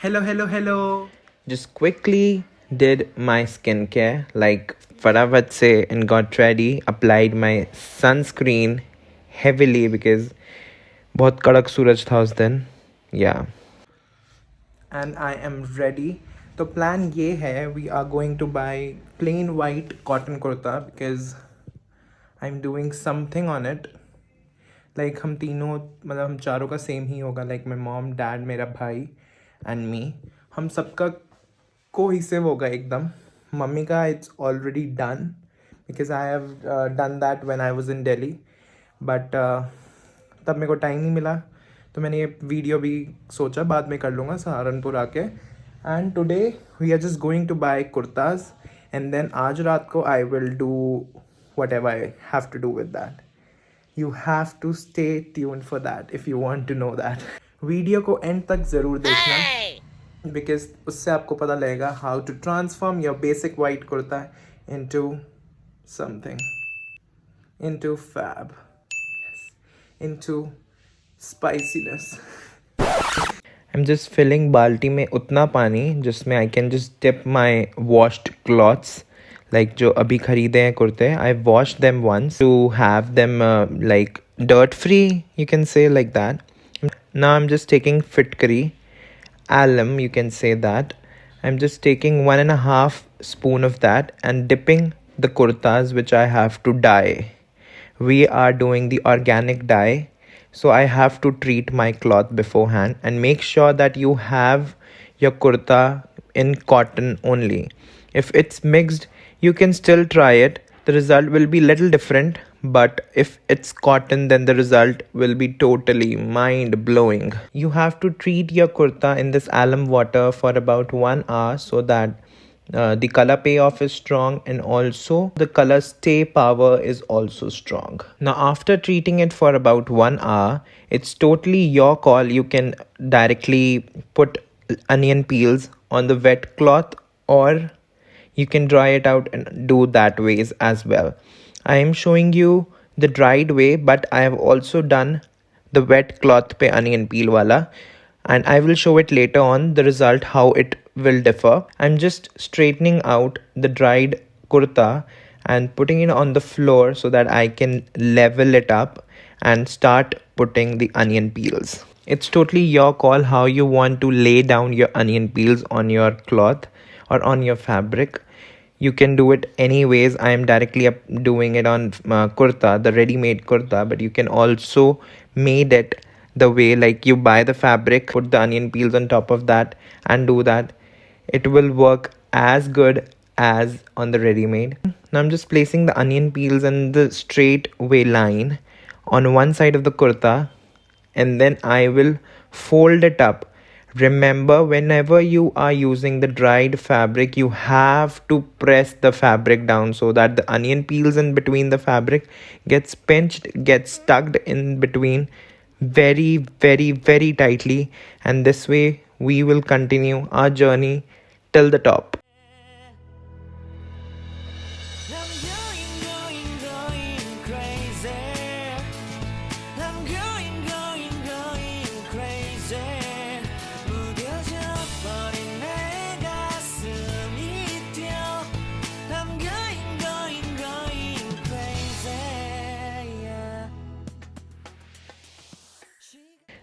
Hello. Just quickly did my skincare like fatavat se and got ready. Applied my sunscreen heavily because बहुत कड़क सूरज था उस दिन. Yeah. And I am ready. तो plan ये है, we are going to buy plain white cotton kurta because I'm doing something on it. Like हम तीनों मतलब हम चारों का सेम ही होगा. Like my mom, dad, मेरा भाई and me. हम सबका कोहेसिव होगा एकदम. मम्मी का it's already done because I have done that when I was in Delhi. But तब मेरे को टाइम नहीं मिला, तो मैंने ये वीडियो भी सोचा बाद में कर लूँगा सहारनपुर आके. And today we are just going to buy kurtas and then आज रात को I will do whatever I have to do with that. You have to stay tuned for that if you want to know that. Video को and तक ज़रूर देखना because उससे आपको पता लगेगा how to transform your basic white kurta into something, into fab, into spiciness. I'm just filling balti में उतना पानी जिसमें I can just dip my washed cloths. Like जो अभी खरीदे हैं कुर्ते, I washed them once to have them like dirt free, you can say like that. Now I'm just taking Fitkari, ALUM, you can say that. I'm just taking 1.5 spoon of that and dipping the kurtas which I have to dye. We are doing the organic dye, so I have to treat my cloth beforehand and make sure that you have your kurta in cotton only. If it's mixed, you can still try it. The result will be little different, but if it's cotton, then the result will be totally mind blowing. You have to treat your kurta in this alum water for about 1 hour so that the color payoff is strong and also the color stay power is also strong. Now after treating it for about 1 hour, it's totally your call. You can directly put onion peels on the wet cloth, or you can dry it out and do that ways as well. I am showing you the dried way, but I have also done the wet cloth pe onion peel wala, and I will show it later on the result how it will differ. I'm just straightening out the dried kurta and putting it on the floor so that I can level it up and start putting the onion peels. It's totally your call how you want to lay down your onion peels on your cloth or on your fabric. You can do it anyways. I am directly doing it on kurta, the ready-made kurta, but you can also made it the way like you buy the fabric, put the onion peels on top of that and do that. It will work as good as on the ready-made. Now I'm just placing the onion peels in the straight way line on one side of the kurta, and then I will fold it up. Remember, whenever you are using the dried fabric, you have to press the fabric down so that the onion peels in between the fabric gets pinched, gets tucked in between very, very, very tightly, and this way we will continue our journey till the top.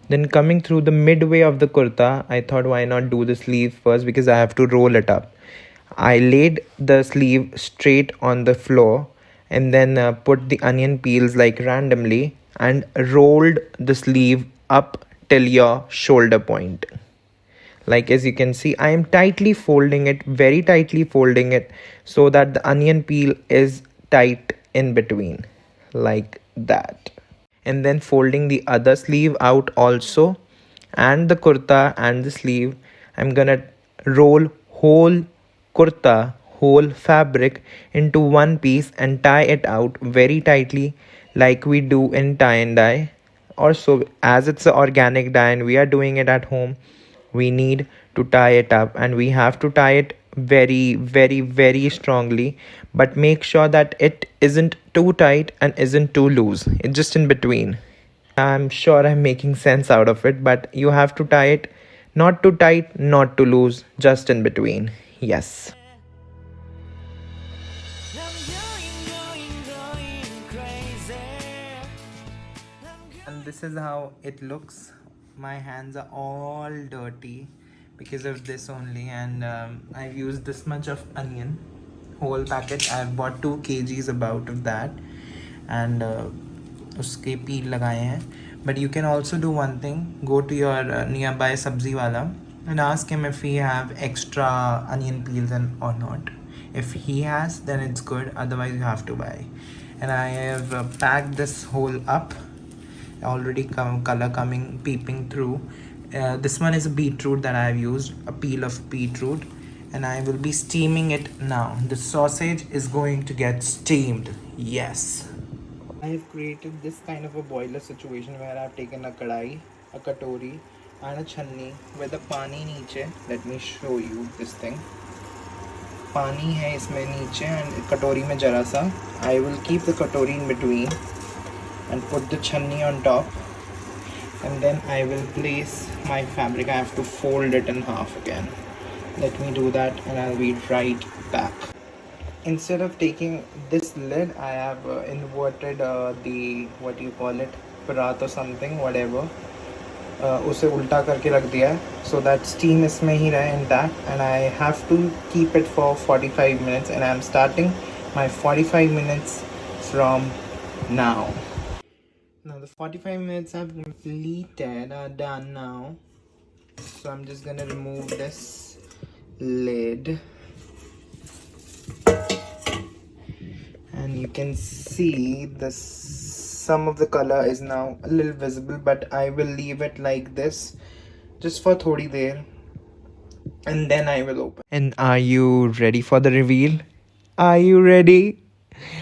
Then coming through the midway of the kurta, I thought why not do the sleeve first because I have to roll it up. I laid the sleeve straight on the floor and then put the onion peels like randomly and rolled the sleeve up till your shoulder point. Like as you can see, I am tightly folding it, very tightly folding it so that the onion peel is tight in between like that. And then folding the other sleeve out also, and the kurta and the sleeve. I'm gonna roll whole kurta, whole fabric into one piece and tie it out very tightly like we do in tie and dye. Also, as it's an organic dye and we are doing it at home, we need to tie it up, and we have to tie it very, very, very strongly, but make sure that it isn't too tight and isn't too loose. It's just in between. I'm sure I'm making sense out of it, but you have to tie it Not too tight, not too loose, just in between. Yes. And this is how it looks. My hands are all dirty because of this only, and I've used this much of onion, whole packet. I've bought 2 kgs about of that, and uske peel lagaye hain. But you can also do one thing: go to your nearby sabzi wala and ask him if he have extra onion peels and or not. If he has, then it's good, otherwise you have to buy. And I have packed this whole up, already color coming peeping through. This one is a beetroot that I have used, a peel of beetroot, and I will be steaming it now. The sausage is going to get steamed. Yes, I have created this kind of a boiler situation where I have taken a kadai, a katori, and a channi with the pani niche. Let me show you this thing. पानी है इसमें नीचे and कटोरी में जरा सा. I will keep the katori in between and put the chutney on top, and then I will place my fabric. I have to fold it in half again. Let me do that and I'll be right back. Instead of taking this lid, I have inverted the, what do you call it, parat or something, whatever. उसे उल्टा करके रख दिया है so that steam इसमें ही रहे intact, and I have to keep it for 45 minutes, and I'm starting my 45 minutes from now. Now the 45 minutes have completed, are done now. So I'm just gonna remove this lid, and you can see the some of the color is now a little visible, but I will leave it like this just for thodi der, and then I will open. And are you ready for the reveal? Are you ready?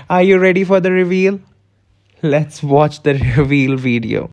Are you ready for the reveal? Let's watch the reveal video.